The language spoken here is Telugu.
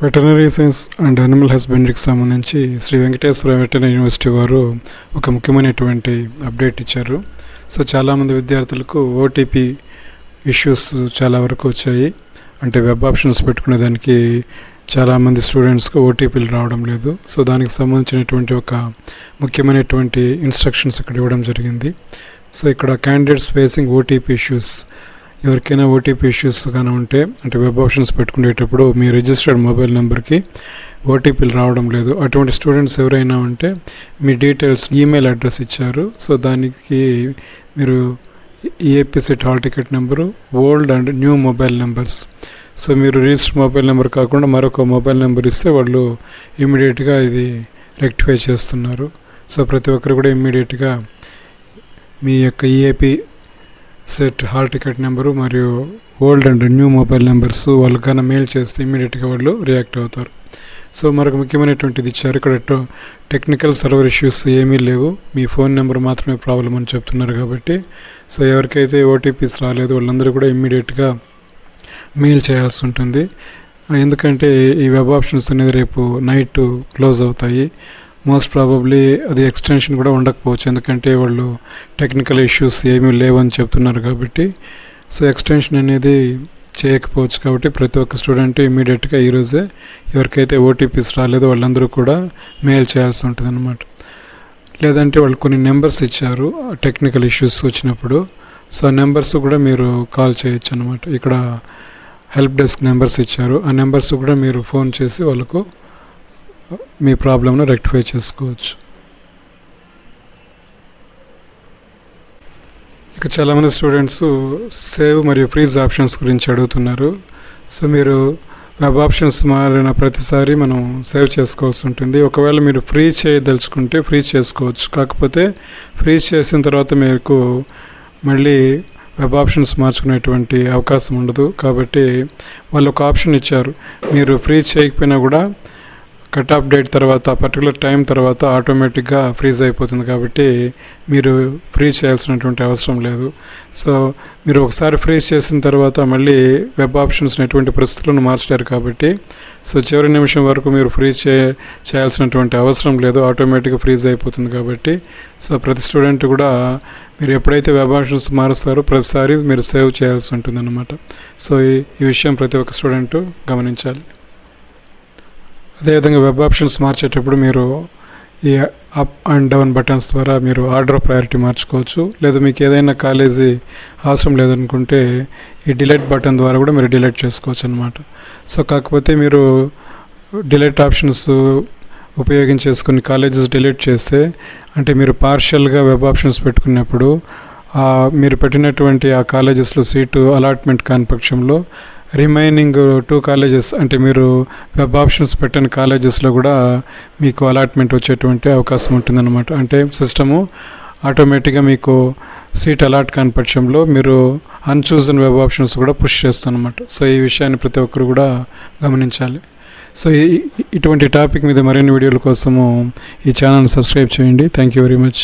వెటర్నరీ సైన్స్ అండ్ యానిమల్ హస్బెండరీకి సంబంధించి శ్రీ వెంకటేశ్వర వెటర్నరీ యూనివర్సిటీ వారు ఒక ముఖ్యమైనటువంటి అప్డేట్ ఇచ్చారు. సో చాలామంది విద్యార్థులకు ఓటీపీ ఇష్యూస్ చాలా వరకు వచ్చాయి. అంటే వెబ్ ఆప్షన్స్ పెట్టుకునే దానికి చాలామంది స్టూడెంట్స్కి ఓటీపీలు రావడం లేదు. సో దానికి సంబంధించినటువంటి ఒక ముఖ్యమైనటువంటి ఇన్స్ట్రక్షన్స్ ఇక్కడ ఇవ్వడం జరిగింది. సో ఇక్కడ క్యాండిడేట్స్ ఫేసింగ్ ఓటీపీ ఇష్యూస్, ఎవరికైనా ఓటీపీ ఇష్యూస్ కానీ ఉంటే, అంటే వెబ్ ఆప్షన్స్ పెట్టుకునేటప్పుడు మీ రిజిస్టర్డ్ మొబైల్ నెంబర్కి ఓటీపీలు రావడం లేదు, అటువంటి స్టూడెంట్స్ ఎవరైనా ఉంటే మీ డీటెయిల్స్ ఈమెయిల్ అడ్రస్ ఇచ్చారు. సో దానికి మీరు EAP set hall ticket number, old and new mobile numbers, so మీరు రిజిస్టర్డ్ మొబైల్ నెంబర్ కాకుండా మరొక మొబైల్ నెంబర్ ఇస్తే వాళ్ళు ఇమ్మీడియట్గా ఇది రెక్టిఫై చేస్తున్నారు. సో ప్రతి ఒక్కరు కూడా ఇమ్మీడియట్గా మీ యొక్క EAPCET hall ticket number మరియు old and new mobile numbers వాళ్ళకన్నా మెయిల్ చేస్తే ఇమ్మీడియట్గా వాళ్ళు రియాక్ట్ అవుతారు. సో మరొక ముఖ్యమైనటువంటిది ఇచ్చారు. ఇక్కడ టెక్నికల్ సర్వర్ ఇష్యూస్ ఏమీ లేవు, మీ ఫోన్ నెంబర్ మాత్రమే ప్రాబ్లం అని చెప్తున్నారు. కాబట్టి సో ఎవరికైతే ఓటీపీస్ రాలేదు వాళ్ళందరూ కూడా ఇమ్మీడియట్గా మెయిల్ చేయాల్సి ఉంటుంది. ఎందుకంటే ఈ వెబ్ ఆప్షన్స్ అనేది రేపు నైట్ క్లోజ్ అవుతాయి. మోస్ట్ ప్రాబబ్లీ అది ఎక్స్టెన్షన్ కూడా ఉండకపోవచ్చు, ఎందుకంటే వాళ్ళు టెక్నికల్ ఇష్యూస్ ఏమీ లేవని చెప్తున్నారు. కాబట్టి సో ఎక్స్టెన్షన్ అనేది చేయకపోవచ్చు. కాబట్టి ప్రతి ఒక్క స్టూడెంట్ ఇమీడియట్గా ఈరోజే ఎవరికైతే ఓటీపీస్ రాలేదో వాళ్ళందరూ కూడా మెయిల్ చేయాల్సి ఉంటుంది అన్నమాట. లేదంటే వాళ్ళు కొన్ని నెంబర్స్ ఇచ్చారు టెక్నికల్ ఇష్యూస్ వచ్చినప్పుడు, సో ఆ నెంబర్స్ కూడా మీరు కాల్ చేయొచ్చు అన్నమాట. ఇక్కడ హెల్ప్ డెస్క్ నెంబర్స్ ఇచ్చారు, ఆ నెంబర్స్ కూడా మీరు ఫోన్ చేసి వాళ్ళకు మీ ప్రాబ్లమ్ను రెక్టిఫై చేసుకోవచ్చు. ఇక చాలామంది స్టూడెంట్స్ సేవ్ మరియు ఫ్రీజ్ ఆప్షన్స్ గురించి అడుగుతున్నారు. సో మీరు వెబ్ ఆప్షన్స్ మారిన ప్రతిసారి మనం సేవ్ చేసుకోవాల్సి ఉంటుంది. ఒకవేళ మీరు ఫ్రీజ్ చేయదలుచుకుంటే ఫ్రీజ్ చేసుకోవచ్చు, కాకపోతే ఫ్రీజ్ చేసిన తర్వాత మీకు మళ్ళీ వెబ్ ఆప్షన్స్ మార్చుకునేటువంటి అవకాశం ఉండదు. కాబట్టి వాళ్ళు ఒక ఆప్షన్ ఇచ్చారు, మీరు ఫ్రీజ్ చేయకపోయినా కూడా కట్ ఆఫ్ డేట్ తర్వాత పర్టికులర్ టైం తర్వాత ఆటోమేటిక్గా ఫ్రీజ్ అయిపోతుంది. కాబట్టి మీరు ఫ్రీజ్ చేయాల్సినటువంటి అవసరం లేదు. సో మీరు ఒకసారి ఫ్రీజ్ చేసిన తర్వాత మళ్ళీ వెబ్ ఆప్షన్స్ని ఎటువంటి పరిస్థితులను మార్చలేరు. కాబట్టి సో చివరి నిమిషం వరకు మీరు ఫ్రీజ్ చేయాల్సినటువంటి అవసరం లేదు, ఆటోమేటిక్గా ఫ్రీజ్ అయిపోతుంది. కాబట్టి సో ప్రతి స్టూడెంట్ కూడా మీరు ఎప్పుడైతే వెబ్ ఆప్షన్స్ మారుస్తారో ప్రతిసారి మీరు సేవ్ చేయాల్సి ఉంటుంది అన్నమాట. సో ఈ విషయం ప్రతి ఒక్క స్టూడెంట్ గమనించాలి. అదేవిధంగా వెబ్ ఆప్షన్స్ మార్చేటప్పుడు మీరు ఈ అప్ అండ్ డౌన్ బటన్స్ ద్వారా మీరు ఆర్డర్ ఆఫ్ ప్రయారిటీ మార్చుకోవచ్చు. లేదా మీకు ఏదైనా కాలేజీ అవసరం లేదనుకుంటే ఈ డిలీట్ బటన్ ద్వారా కూడా మీరు డిలీట్ చేసుకోవచ్చు అన్నమాట. సో కాకపోతే మీరు డిలీట్ ఆప్షన్స్ ఉపయోగించేసుకుని కాలేజెస్ డిలీట్ చేస్తే, అంటే మీరు పార్షియల్గా వెబ్ ఆప్షన్స్ పెట్టుకున్నప్పుడు మీరు పెట్టినటువంటి ఆ కాలేజెస్లో సీటు అలాట్మెంట్ కాని పక్షంలో రిమైనింగ్ 2 కాలేజెస్, అంటే మీరు వెబ్ ఆప్షన్స్ పెట్టిన కాలేజెస్లో కూడా మీకు అలాట్మెంట్ వచ్చేటువంటి అవకాశం ఉంటుందన్నమాట. అంటే సిస్టము ఆటోమేటిక్గా మీకు సీట్ అలాట్ కాని పక్షంలో మీరు అన్చూజన్ వెబ్ ఆప్షన్స్ కూడా పుష్ చేస్తానమాట. సో ఈ విషయాన్ని ప్రతి ఒక్కరు కూడా గమనించాలి. సో ఇటువంటి టాపిక్ మీద మరిన్ని వీడియోల కోసము ఈ ఛానల్ని సబ్స్క్రైబ్ చేయండి. Thank you very much.